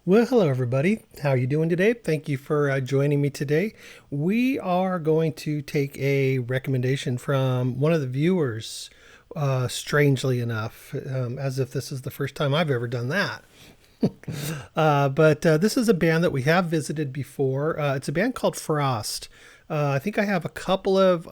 Well, hello everybody. How are you doing today? Thank you for joining me today. We are going to take a recommendation from one of the viewers, strangely enough, as if this is the first time I've ever done that. But this is a band that we have visited before. It's a band called Frost. I think I have a couple of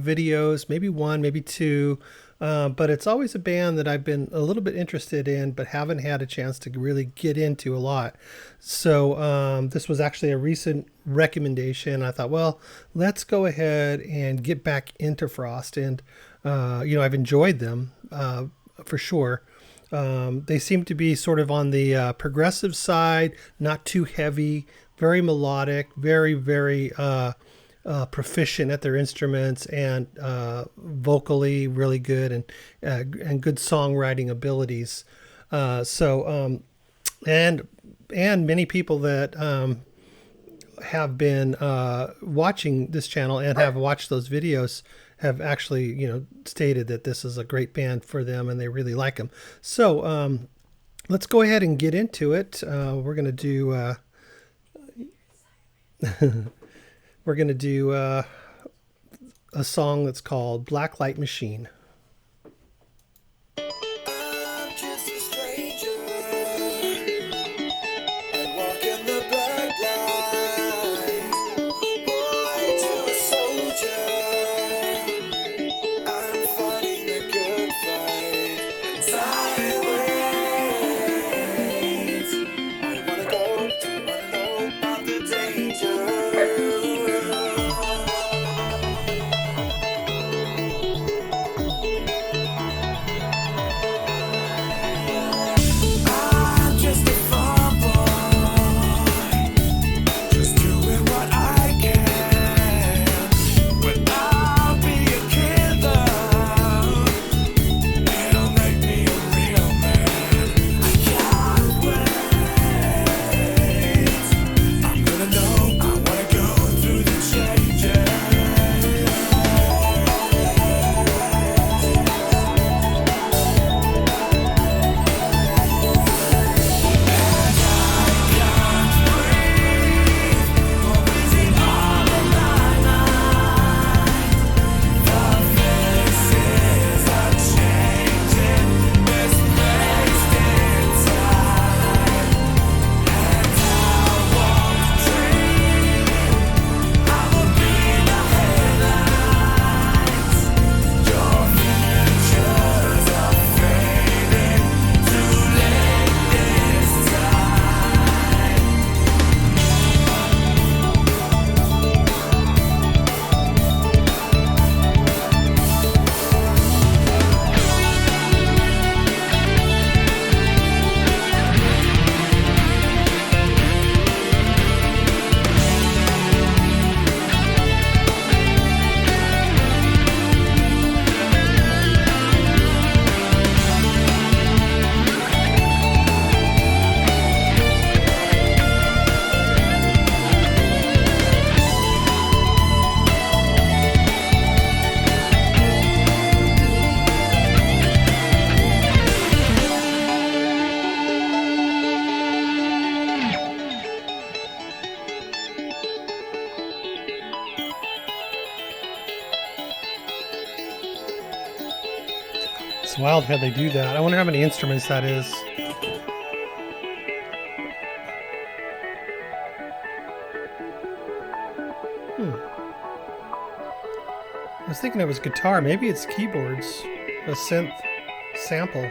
videos, maybe one, maybe two. But it's always a band that I've been a little bit interested in, but haven't had a chance to really get into a lot. So this was actually a recent recommendation. I thought, well, let's go ahead and get back into Frost. And, I've enjoyed them for sure. They seem to be sort of on the progressive side, not too heavy, very melodic, very proficient at their instruments, and vocally really good, and good songwriting abilities. And many people that have been watching this channel and have watched those videos have actually stated that this is a great band for them and they really like them. So let's go ahead and get into it. We're gonna do we're going to do a song that's called Blacklight Machine. I'm just a stranger and walking the black light. Boy to a soldier, I'm fighting a good fight. Sideways, I wanna go to know about the danger. It's wild how they do that. I wonder how many instruments that is. I was thinking it was guitar. Maybe it's keyboards. A synth sample.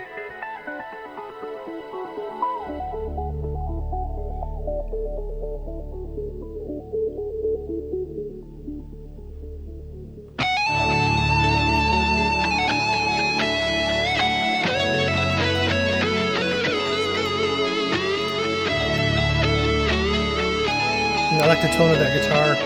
I like the tone of that guitar.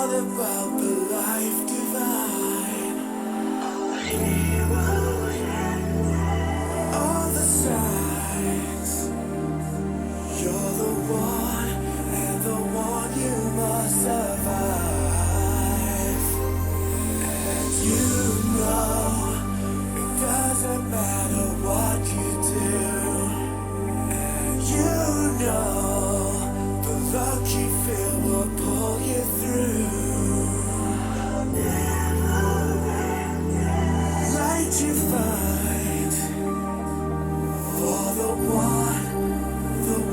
all about the life divine. All the signs. You're the one, and the one you must survive. And you know it doesn't matter what you do. And you know the luck you feel will pull you through. Light you find for the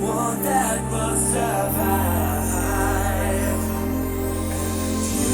one that must survive. And you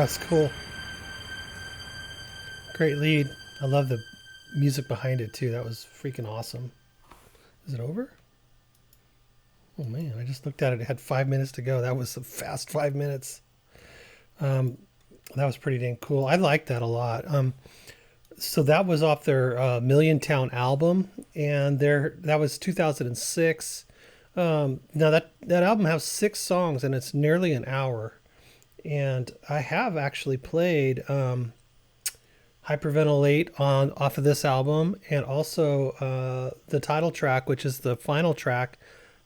That's cool. Great lead. I love the music behind it too. That was freaking awesome. Is it over? Oh man, I just looked at it. It had 5 minutes to go. That was a fast 5 minutes. Um, that was pretty dang cool. I liked that a lot. So that was off their Milliontown album, and that was 2006. Now that album has 6 songs, and it's nearly an hour. And I have actually played Hyperventilate on off of this album, and also the title track, which is the final track,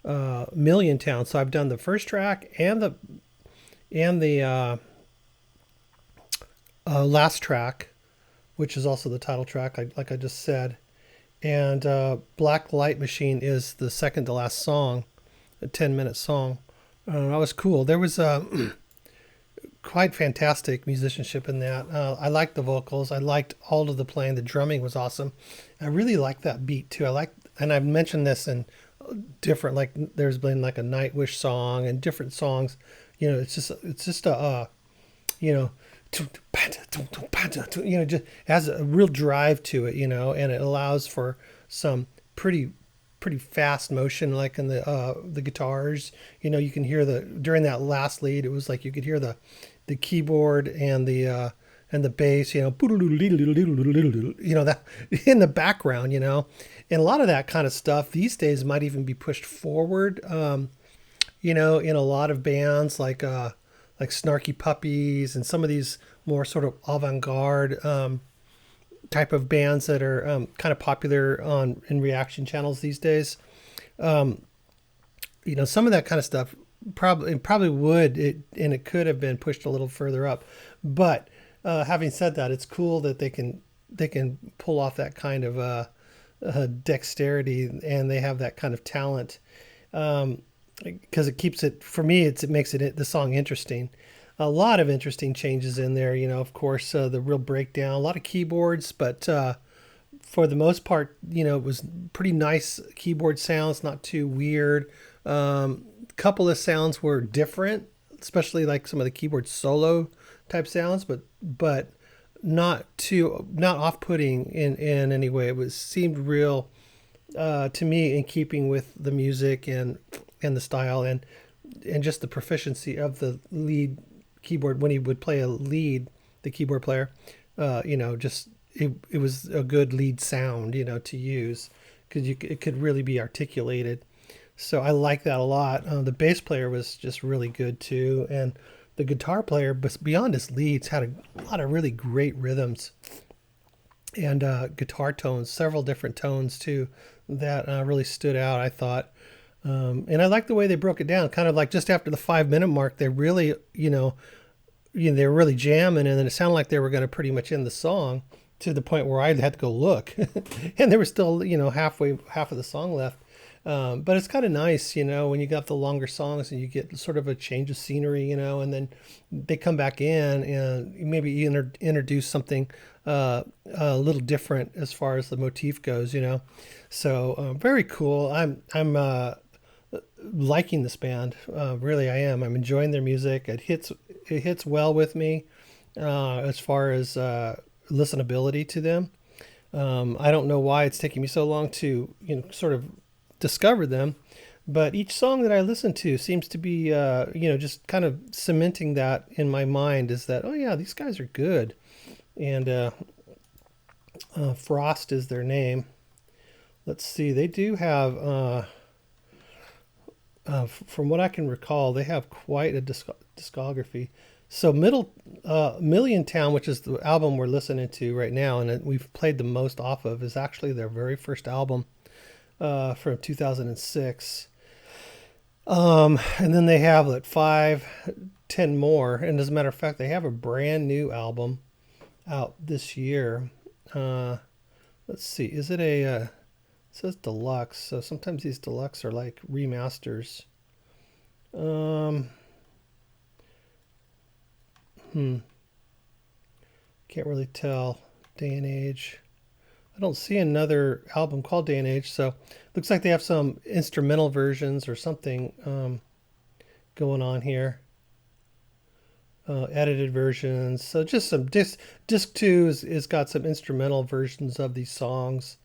Milliontown. So I've done the first track and the last track, which is also the title track, like I just said. And Blacklight Machine is the second to last song, a 10-minute song. That was cool. There was quite fantastic musicianship in that. I liked the vocals. I liked all of the playing. The drumming was awesome. I really liked that beat too. And I've mentioned this in different, like there's been like a Nightwish song and different songs. You know, it's just a, you know, just has a real drive to it, you know, and it allows for some pretty fast motion, like in the guitars. You know, you can hear during that last lead, it was like you could hear the keyboard and the bass, you know, that in the background, you know. And a lot of that kind of stuff these days might even be pushed forward, you know, in a lot of bands like Snarky Puppies and some of these more sort of avant-garde type of bands that are kind of popular in reaction channels these days. You know, some of that kind of stuff probably would, and it could have been pushed a little further up. But having said that, it's cool that they can pull off that kind of dexterity, and they have that kind of talent, because it keeps it, for me, it makes the song interesting. A lot of interesting changes in there, you know, of course, the real breakdown, a lot of keyboards, but for the most part, you know, it was pretty nice keyboard sounds, not too weird. Couple of sounds were different, especially like some of the keyboard solo type sounds, but not off-putting in any way. It seemed real to me, in keeping with the music and the style and just the proficiency of the lead keyboard when he would play a lead, the keyboard player. You know, just it was a good lead sound, you know, to use, because it could really be articulated. So I like that a lot. The bass player was just really good too, and the guitar player, but beyond his leads, had a lot of really great rhythms and guitar tones, several different tones too, that really stood out, I thought. And I like the way they broke it down, kind of like just after the 5-minute mark, they really, you know, they were really jamming, and then it sounded like they were going to pretty much end the song, to the point where I had to go look, and there was still, you know, half of the song left. But it's kind of nice, you know, when you got the longer songs and you get sort of a change of scenery, you know, and then they come back in and maybe introduce something a little different as far as the motif goes, you know. So very cool. I'm liking this band. Really, I am. I'm enjoying their music. It hits well with me as far as listenability to them. I don't know why it's taking me so long to, you know, sort of discover them, but each song that I listen to seems to be, you know, just kind of cementing that in my mind, is that, oh yeah, these guys are good. And Frost is their name. Let's see, they do have, from what I can recall, they have quite a discography. So Milliontown, which is the album we're listening to right now, and we've played the most off of, is actually their very first album from 2006. And then they have like 5-10 more. And as a matter of fact, they have a brand new album out this year. Let's see, is it it says deluxe. So sometimes these deluxe are like remasters. Can't really tell. Day and Age. I don't see another album called Day and Age, so looks like they have some instrumental versions or something going on here. Edited versions. So just some disc 2 is got some instrumental versions of these songs,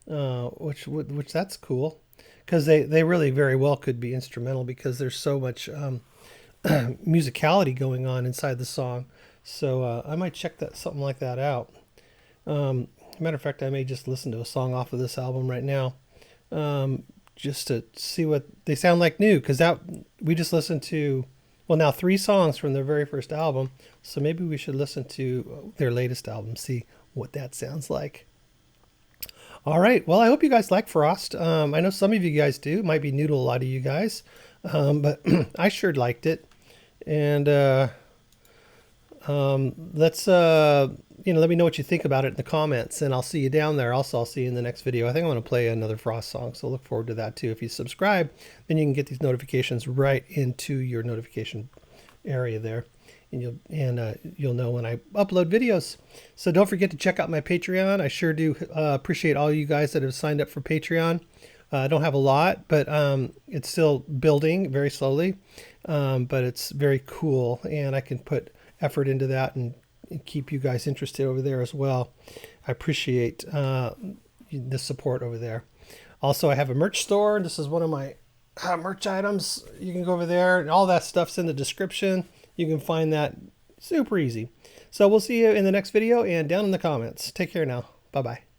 which that's cool, because they really very well could be instrumental, because there's so much musicality going on inside the song. So I might check something like that out. Matter of fact, I may just listen to a song off of this album right now, just to see what they sound like new, because we just listened to, well, now 3 songs from their very first album, so maybe we should listen to their latest album, see what that sounds like. All right. Well, I hope you guys like Frost. I know some of you guys do. It might be new to a lot of you guys, but I sure liked it. And let's let me know what you think about it in the comments, and I'll see you down there. Also, I'll see you in the next video. I think I'm going to play another Frost song, so look forward to that too. If you subscribe, then you can get these notifications right into your notification area there, and you'll know when I upload videos. So don't forget to check out my Patreon. I sure do appreciate all you guys that have signed up for Patreon. I don't have a lot, but it's still building very slowly, but it's very cool, and I can put effort into that and keep you guys interested over there as well. I appreciate the support over there. Also, I have a merch store. This is one of my merch items. You can go over there, and all that stuff's in the description. You can find that super easy. So we'll see you in the next video and down in the comments. Take care now. Bye-bye.